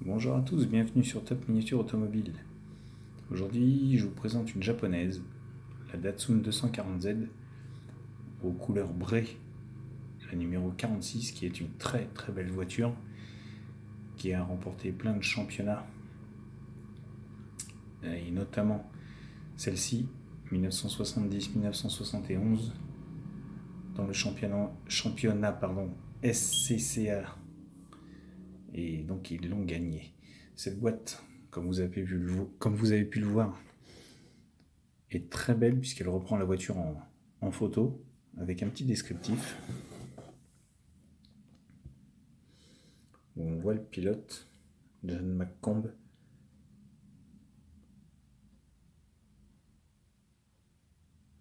Bonjour à tous, bienvenue sur Top Miniature Automobile. Aujourd'hui, je vous présente une japonaise, la Datsun 240Z, aux couleurs Bray, la numéro 46, qui est une très très belle voiture, qui a remporté plein de championnats, et notamment celle-ci, 1970-1971, dans le championnat SCCA, et donc ils l'ont gagné. Cette boîte, comme vous avez pu le voir, est très belle puisqu'elle reprend la voiture en photo avec un petit descriptif où on voit le pilote John McComb,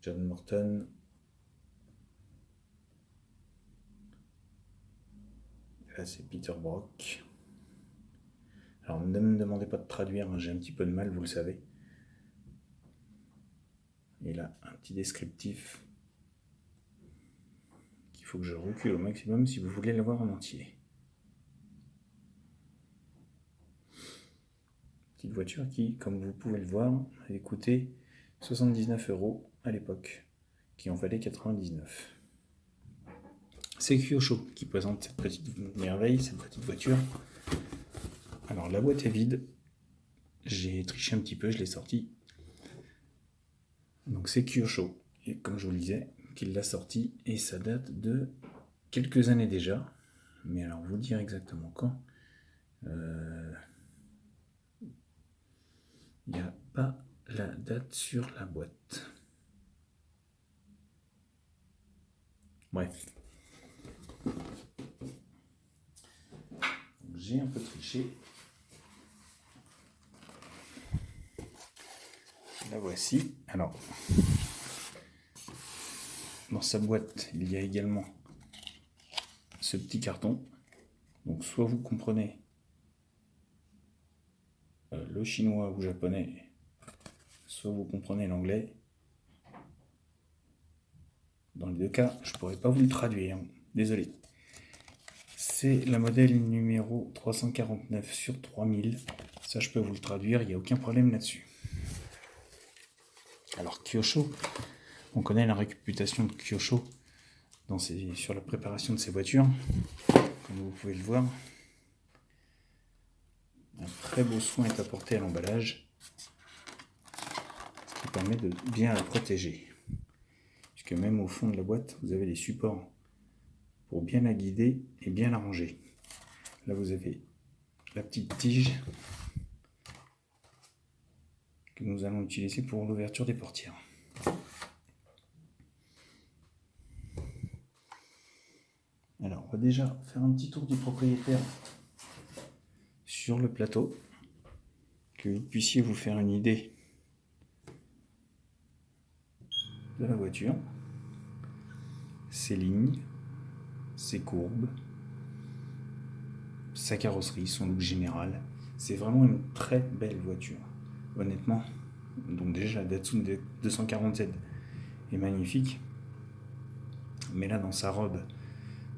John Morton, là c'est Peter Brock. Alors ne me demandez pas de traduire, hein, j'ai un petit peu de mal, vous le savez. Et là un petit descriptif qu'il faut que je recule au maximum si vous voulez la voir en entier. Petite voiture qui, comme vous pouvez le voir, avait coûté 79 € à l'époque, qui en valait 99. C'est Kyosho qui présente cette petite merveille, cette petite voiture. Alors la boîte est vide, j'ai triché un petit peu, je l'ai sortie. Donc c'est Kyosho, et comme je vous le disais, qu'il l'a sortie, et ça date de quelques années déjà. Mais alors vous dire exactement quand, il n'y a pas la date sur la boîte. Bref. J'ai un peu triché. La voici. Alors, dans sa boîte, il y a également ce petit carton. Donc, soit vous comprenez le chinois ou japonais, soit vous comprenez l'anglais. Dans les deux cas, je ne pourrais pas vous le traduire. Désolé. C'est la modèle numéro 349 sur 3000. Ça, je peux vous le traduire, il n'y a aucun problème là-dessus. Alors, Kyosho, on connaît la réputation de Kyosho sur la préparation de ses voitures. Comme vous pouvez le voir, un très beau soin est apporté à l'emballage, ce qui permet de bien la protéger. Puisque même au fond de la boîte, vous avez des supports pour bien la guider et bien la ranger. Là, vous avez la petite tige que nous allons utiliser pour l'ouverture des portières. Alors, on va déjà faire un petit tour du propriétaire sur le plateau, que vous puissiez vous faire une idée de la voiture, ses lignes, ses courbes, sa carrosserie, son look général. C'est vraiment une très belle voiture, honnêtement. Donc déjà la Datsun 240Z est magnifique, mais là dans sa robe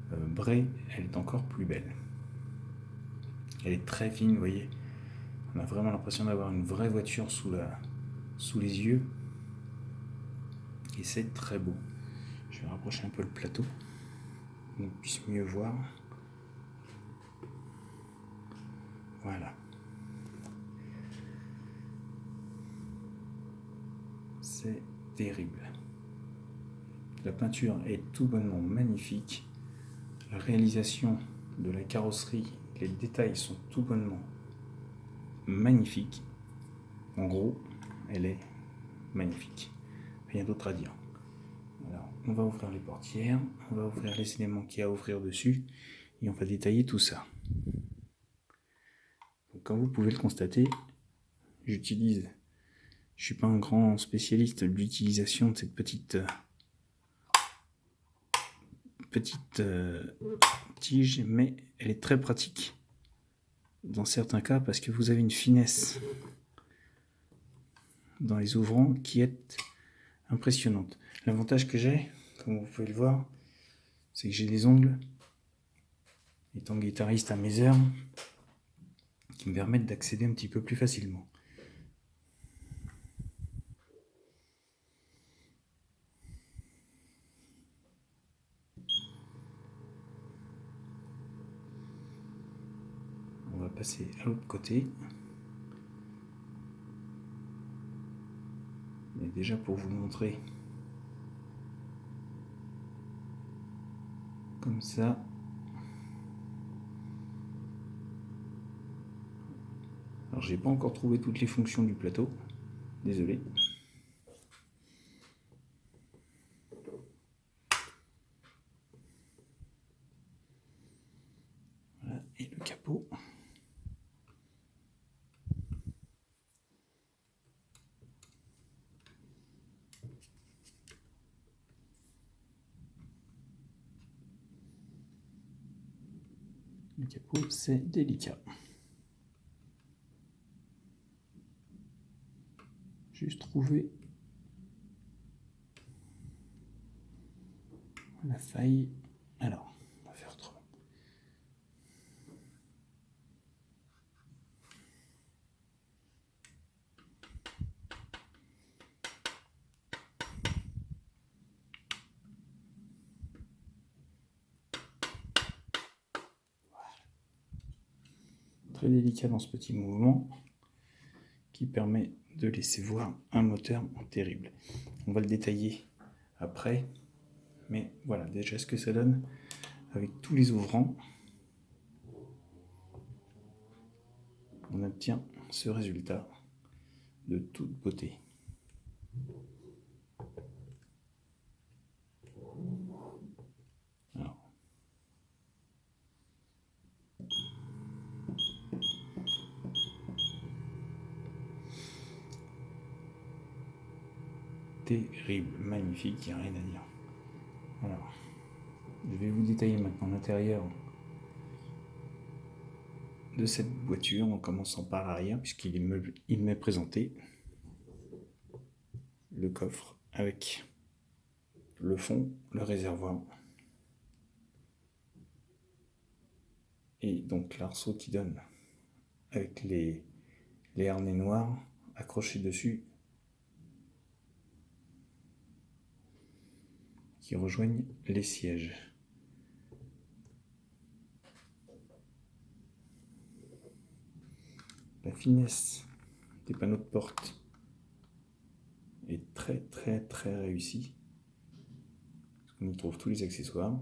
Bray, elle est encore plus belle. Elle est très fine, vous voyez. On a vraiment l'impression d'avoir une vraie voiture sous les yeux, et c'est très beau. Je vais rapprocher un peu le plateau pour qu'on puisse mieux voir. Voilà. C'est terrible. La peinture est tout bonnement magnifique. La réalisation de la carrosserie, les détails sont tout bonnement magnifiques. En gros, elle est magnifique. Rien d'autre à dire. Alors, on va ouvrir les portières, on va ouvrir les éléments qu'il y a à ouvrir dessus, et on va détailler tout ça. Donc, comme vous pouvez le constater, je ne suis pas un grand spécialiste de l'utilisation de cette petite tige, mais elle est très pratique dans certains cas parce que vous avez une finesse dans les ouvrants qui est impressionnante. L'avantage que j'ai, comme vous pouvez le voir, c'est que j'ai des ongles, étant guitariste à mes heures, qui qui me permettent d'accéder un petit peu plus facilement. On va passer à l'autre côté. Mais déjà pour vous montrer comme ça. Alors j'ai pas encore trouvé toutes les fonctions du plateau, désolé. Voilà, et le capot. Le capot, c'est délicat. Juste trouver la faille. Alors, on va faire autrement. Très délicat dans ce petit mouvement qui permet de laisser voir un moteur terrible. On va le détailler après, mais voilà déjà ce que ça donne avec tous les ouvrants. On obtient ce résultat de toute beauté. Alors, terrible, magnifique, il n'y a rien à dire. Alors, je vais vous détailler maintenant l'intérieur de cette voiture en commençant par l'arrière puisqu'il m'est présenté le coffre avec le fond, le réservoir et donc l'arceau qui donne avec les harnais noirs accrochés dessus qui rejoignent les sièges. La finesse des panneaux de porte est très réussie. On y trouve tous les accessoires,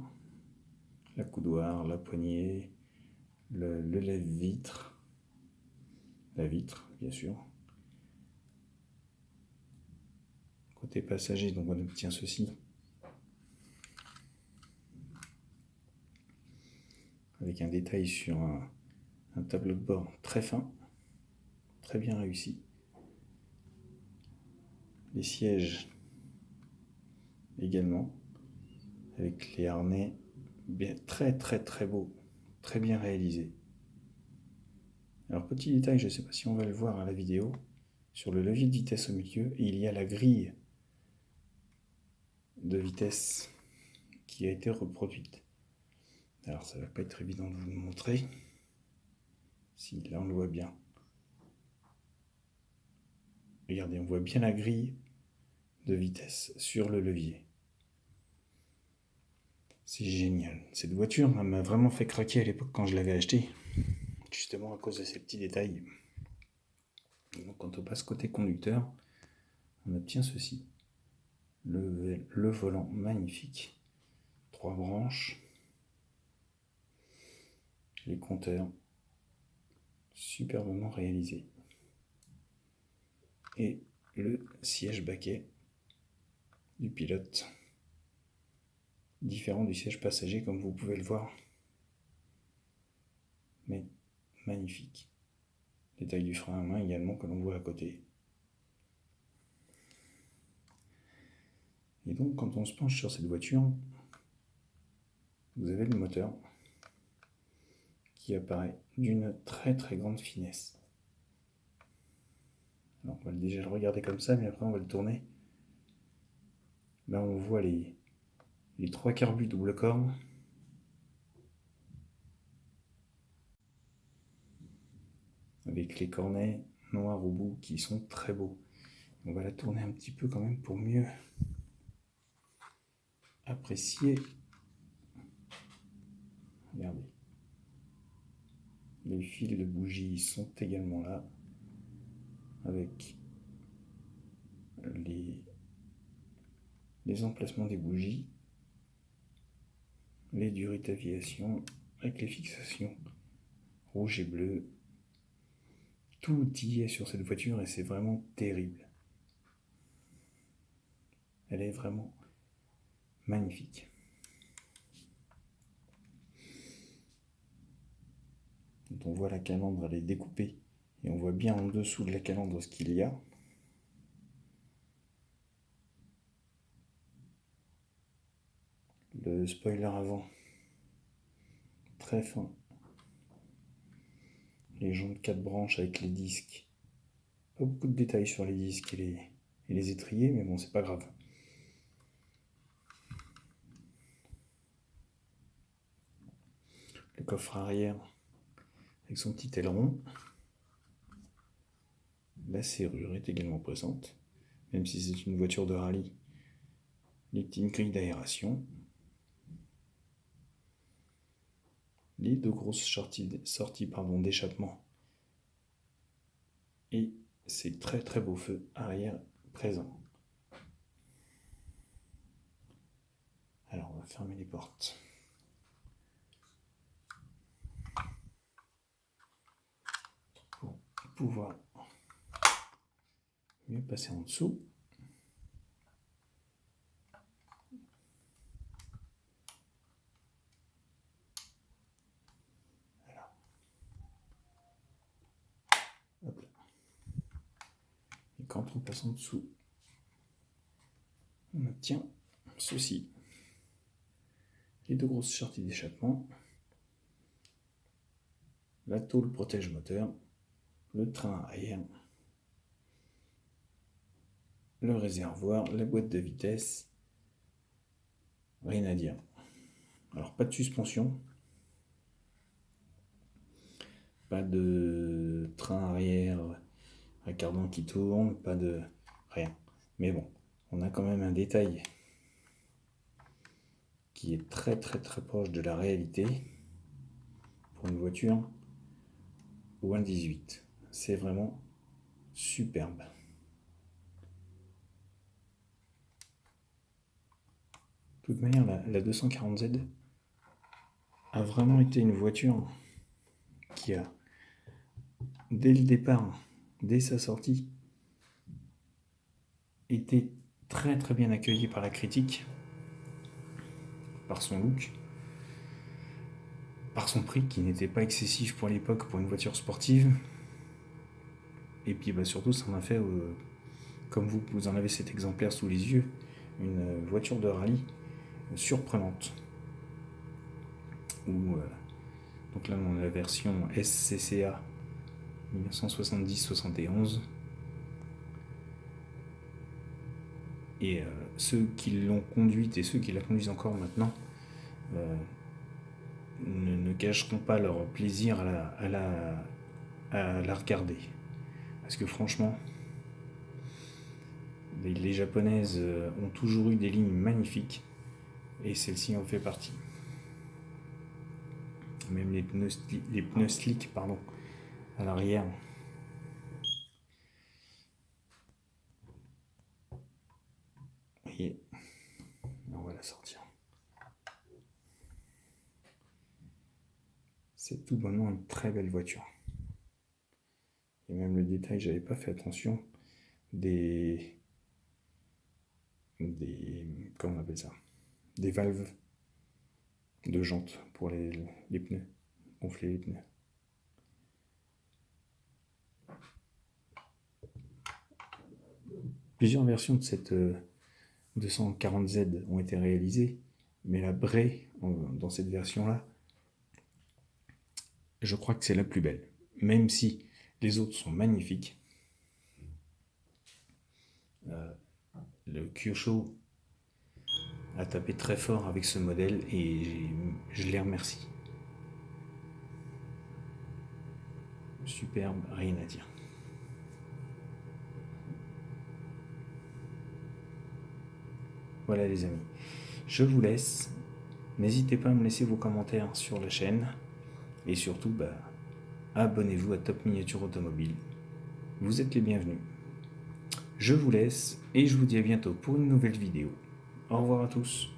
la coudoir, la poignée, le lève-vitre, la vitre bien sûr. Côté passager, donc on obtient ceci avec un détail sur un tableau de bord très fin, très bien réussi. Les sièges également, avec les harnais bien, très beaux, très bien réalisés. Alors petit détail, je ne sais pas si on va le voir à la vidéo, sur le levier de vitesse au milieu, il y a la grille de vitesse qui a été reproduite. Alors ça va pas être évident de vous le montrer. Si, là on le voit bien. Regardez, on voit bien la grille de vitesse sur le levier. C'est génial. Cette voiture m'a vraiment fait craquer à l'époque quand je l'avais achetée, justement à cause de ces petits détails. Donc quand on passe côté conducteur, on obtient ceci. Le volant magnifique. 3 branches. Les compteurs superbement réalisés. Et le siège baquet du pilote, différent du siège passager comme vous pouvez le voir, mais magnifique. Détail du frein à main également que l'on voit à côté. Et donc quand on se penche sur cette voiture, vous avez le moteur qui apparaît d'une très grande finesse. Alors on va déjà le regarder comme ça, mais après on va le tourner. Là on voit les 3 carbus double corne. avec les cornets noirs au bout qui sont très beaux. On va la tourner un petit peu quand même pour mieux apprécier. Regardez. Les fils de bougies sont également là, avec les emplacements des bougies, les durées d'aviation, avec les fixations rouge et bleu. Tout y est sur cette voiture et c'est vraiment terrible. Elle est vraiment magnifique. Donc on voit la calandre, elle est découpée et on voit bien en dessous de la calandre ce qu'il y a. Le spoiler avant, très fin. Les jantes 4 branches avec les disques. Pas beaucoup de détails sur les disques et les étriers, mais bon, c'est pas grave. Le coffre arrière avec son petit aileron. La serrure est également présente, même si c'est une voiture de rallye. Les petites grilles d'aération. Les deux grosses sorties d'échappement. Et ces très très beaux feux arrière présents. Alors on va fermer les portes. Pour pouvoir mieux passer en dessous. Voilà. Hop là. Et quand on passe en dessous, on obtient ceci. Les deux grosses sorties d'échappement, la tôle protège moteur, le train arrière, le réservoir, la boîte de vitesse, rien à dire. Alors pas de suspension, pas de train arrière à cardan qui tourne, pas de rien. Mais bon, on a quand même un détail qui est très très très proche de la réalité pour une voiture ou un 18. C'est vraiment superbe. De toute manière, la 240Z a vraiment été une voiture qui a, dès le départ, dès sa sortie, été très très bien accueillie par la critique, par son look, par son prix qui n'était pas excessif pour l'époque pour une voiture sportive. Et puis surtout, ça en a fait, comme vous en avez cet exemplaire sous les yeux, une voiture de rallye surprenante. Donc là, on a la version SCCA 1970-71. Et ceux qui l'ont conduite et ceux qui la conduisent encore maintenant ne cacheront pas leur plaisir à la regarder. Parce que franchement, les japonaises ont toujours eu des lignes magnifiques et celle-ci en fait partie. Même les pneus slick à l'arrière. Vous voyez, on va la sortir. C'est tout bonnement une très belle voiture. Et même le détail, j'avais pas fait attention des comment on appelle ça, des valves de jantes pour les pneus, gonfler les pneus. Plusieurs versions de cette 240Z ont été réalisées, mais la Bray, dans cette version-là, je crois que c'est la plus belle. Même si les autres sont magnifiques. Le Kyosho a tapé très fort avec ce modèle et je les remercie. superbe, rien à dire. Voilà les amis, je vous laisse. N'hésitez pas à me laisser vos commentaires sur la chaîne. Et surtout, abonnez-vous à Top Miniature Automobile. Vous êtes les bienvenus. Je vous laisse et je vous dis à bientôt pour une nouvelle vidéo. Au revoir à tous.